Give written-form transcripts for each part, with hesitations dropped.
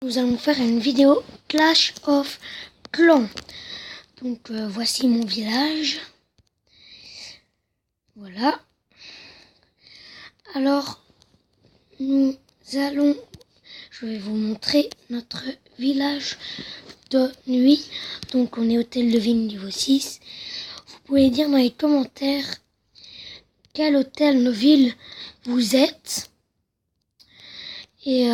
Nous allons faire une vidéo Clash of Clans. Donc voici mon village. Voilà. Alors je vais vous montrer notre village de nuit. Donc on est hôtel de ville niveau 6. Vous pouvez dire dans les commentaires quel hôtel de ville vous êtes. Et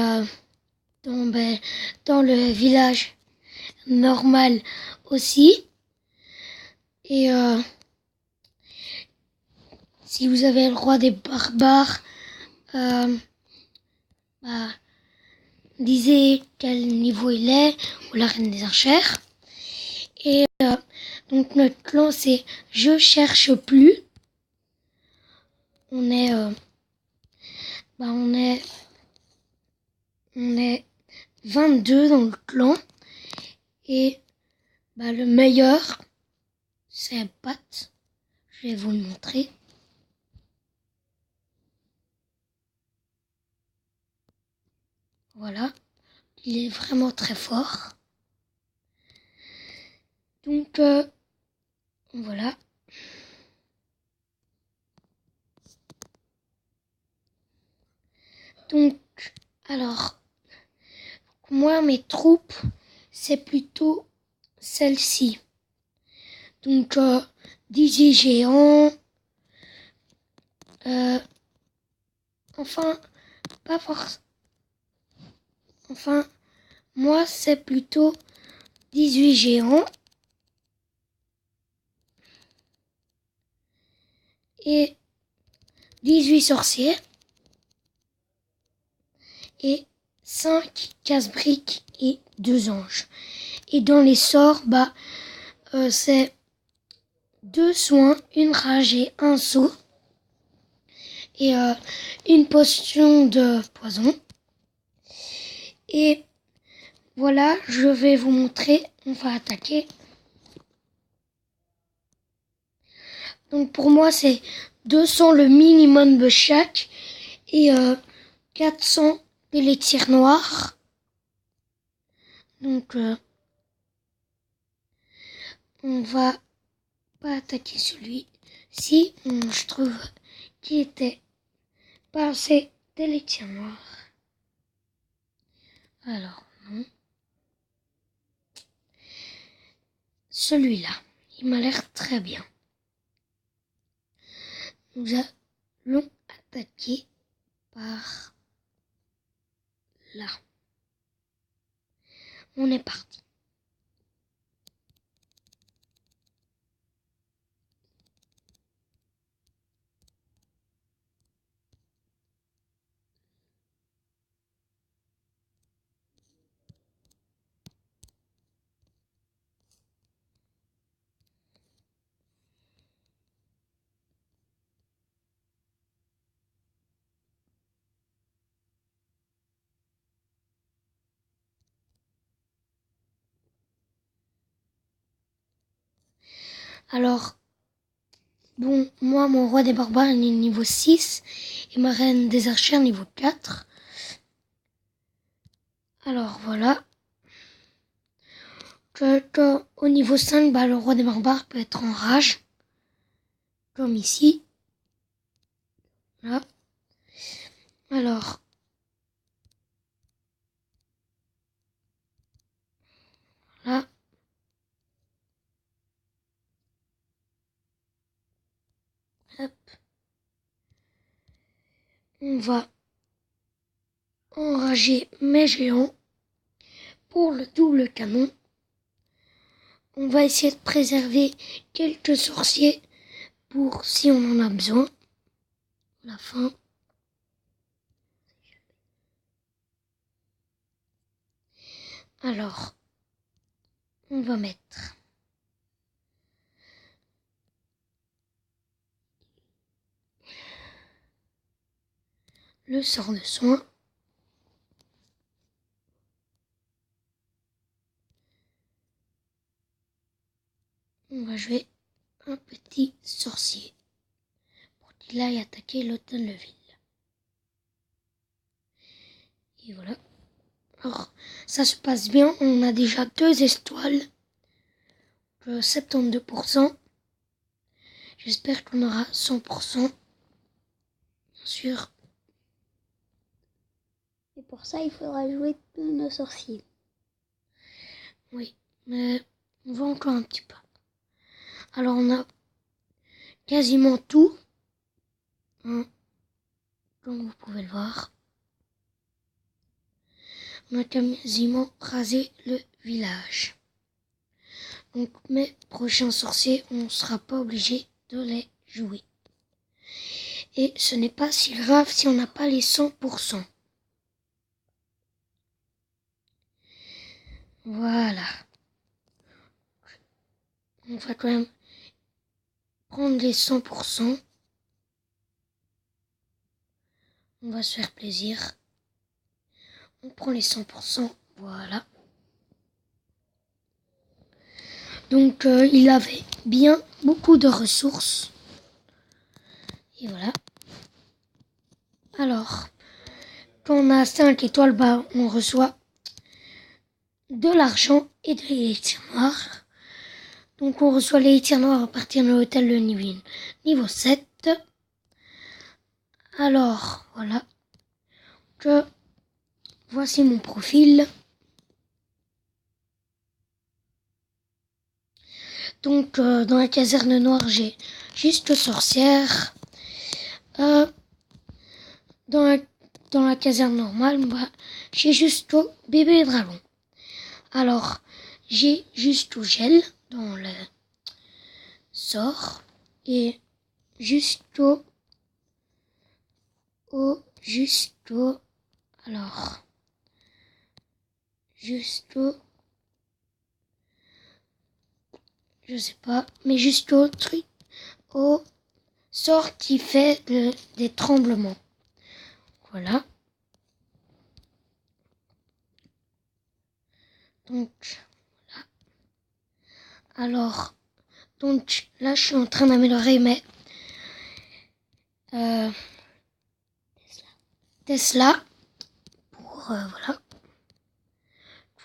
dans le village normal aussi. Et si vous avez le roi des barbares, disez quel niveau il est, ou la reine des archères. Et donc notre clan c'est Je cherche plus. On est 22 dans le clan. Et le meilleur c'est Pat. Je vais vous le montrer. Voilà, il est vraiment très fort. Donc voilà. Donc alors moi mes troupes c'est plutôt celle-ci. Donc 18 géants. Enfin pas forcément. Enfin, moi, c'est plutôt 18 géants et 18 sorciers et 5 casse-briques et 2 anges. Et dans les sorts, c'est 2 soins, une rage et un saut et une potion de poison. Et voilà, je vais vous montrer, on va attaquer. Donc pour moi, c'est 200 le minimum de chaque et 400 d'élixir noir. Donc on va pas attaquer celui-ci. Je trouve qu'il était pas assez d'élixir noir. Alors non. Celui-là, il m'a l'air très bien. Nous allons attaquer par là. On est parti. Alors, bon, moi, mon roi des barbares, il est niveau 6 et ma reine des archères niveau 4. Alors, voilà. Au niveau 5, le roi des barbares peut être en rage. Comme ici. Là. Alors. Là. Hop. On va enrager mes géants pour le double canon. On va essayer de préserver quelques sorciers pour si on en a besoin. À la fin. Alors, on va mettre le sort de soin. On va jouer un petit sorcier pour qu'il aille attaquer l'hôtel de ville. Et voilà. Alors, ça se passe bien. On a déjà 2 étoiles. 72%. J'espère qu'on aura 100%. Bien sûr. Et pour ça, il faudra jouer tous nos sorciers. Oui, mais on va encore un petit peu. Alors, on a quasiment tout. Comme vous pouvez le voir. On a quasiment rasé le village. Donc mes prochains sorciers, on ne sera pas obligé de les jouer. Et ce n'est pas si grave si on n'a pas les 100%. Voilà. On va quand même prendre les 100%. On va se faire plaisir. On prend les 100%. Voilà. Donc il avait bien beaucoup de ressources. Et voilà. Alors, quand on a 5 étoiles, on reçoit de l'argent et de l'élixir noir. Donc on reçoit l'élixir noir à partir de l'hôtel de niveau 7. Alors, voilà. Voici mon profil. Donc dans la caserne noire, j'ai juste sorcière. Dans la caserne normale, j'ai juste bébé dragon. Alors, j'ai juste gel dans le sort et juste je sais pas, mais juste au truc, au sort qui fait des tremblements. Voilà. Donc, voilà. Alors, donc là, je suis en train d'améliorer mes Tesla pour, voilà.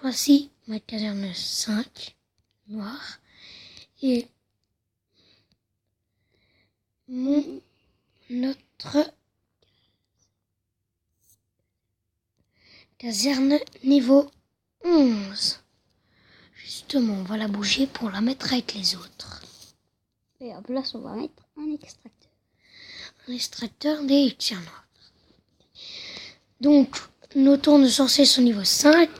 Voici ma caserne 5 noire et notre caserne niveau 11. Justement, on va la bouger pour la mettre avec les autres. Et à place, on va mettre un extracteur. Un extracteur d'élixirs noirs. Donc, nos tours de sorciers sont niveau 5.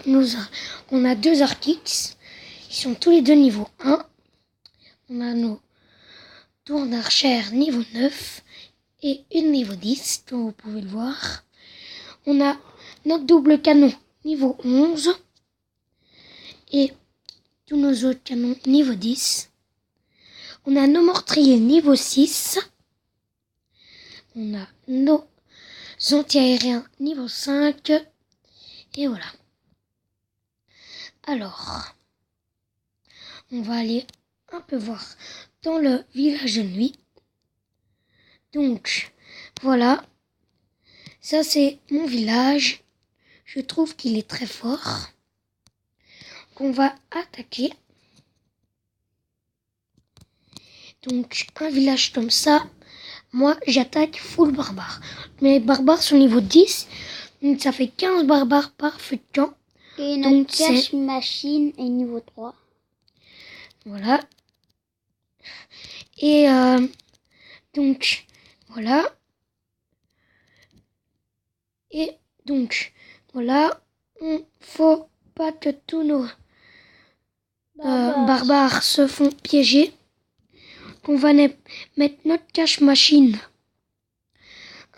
On a 2 Archix. Ils sont tous les deux niveau 1. On a nos tours d'archère niveau 9 et une niveau 10, comme vous pouvez le voir. On a notre double canon niveau 11 et tous nos autres canons niveau 10. On a nos meurtriers niveau 6. On a nos anti-aériens niveau 5. Et voilà. Alors, on va aller un peu voir dans le village de nuit. Donc, voilà. Ça, c'est mon village. Je trouve qu'il est très fort. On va attaquer. Donc, un village comme ça. Moi, j'attaque full barbare. Mes barbares sont niveau 10. Donc, ça fait 15 barbares par feu de camp. Et notre cache machine est niveau 3. Voilà. Et donc, voilà. Et donc, voilà. Il faut pas que tous nos barbares se font piéger. On va mettre notre cache machine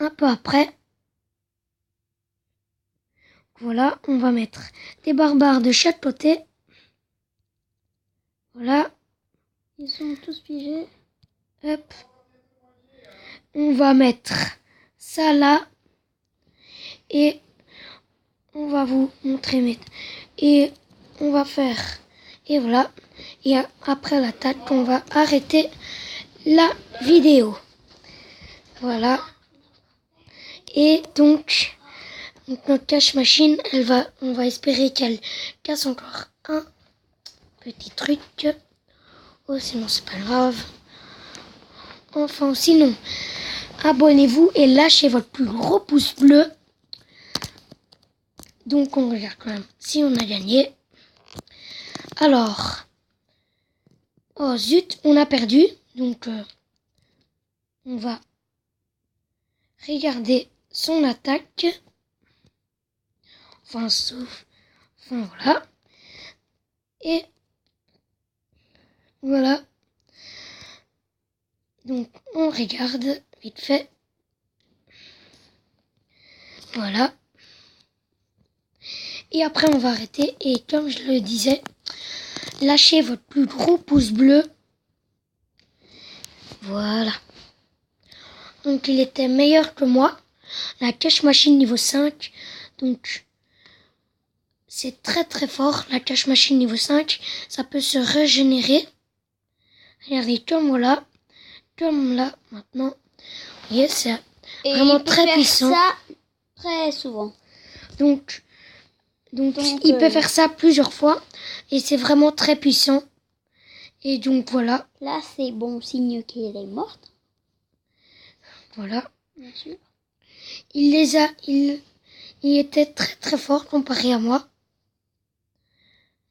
un peu après. Voilà, on va mettre des barbares de chaque côté. Voilà. Ils sont tous piégés. Hop. On va mettre ça là. Et on va vous montrer. Et on va faire. Et voilà. Et après l'attaque, on va arrêter la vidéo. Voilà. Et donc, Donc notre cache machine, on va espérer qu'elle casse encore un petit truc. Oh, sinon c'est pas grave. Enfin, sinon, abonnez-vous et lâchez votre plus gros pouce bleu. Donc on regarde quand même si on a gagné. Alors, oh zut, on a perdu. Donc on va regarder son attaque. Enfin, voilà. Et voilà. Donc, on regarde vite fait. Voilà. Et après, on va arrêter. Et comme je le disais, lâchez votre plus gros pouce bleu. Voilà. Donc, il était meilleur que moi. La cache machine niveau 5. Donc, c'est très très fort. La cache machine niveau 5. Ça peut se régénérer. Regardez, comme voilà. Comme là, maintenant. Vous voyez, c'est vraiment très puissant. Ça très souvent. Donc il peut faire ça plusieurs fois. Et c'est vraiment très puissant. Et donc, voilà. Là, c'est bon signe qu'elle est morte. Voilà. Bien sûr. Il était très très fort comparé à moi.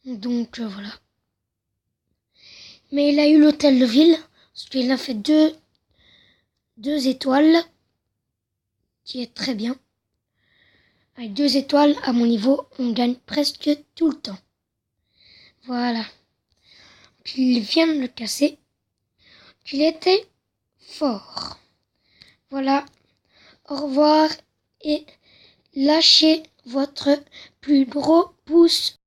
Donc, voilà. Mais il a eu l'hôtel de ville. Parce qu'il a fait deux étoiles. Qui est très bien. Avec 2 étoiles, à mon niveau, on gagne presque tout le temps. Voilà. Il vient de le casser. Il était fort. Voilà. Au revoir et lâchez votre plus gros pouce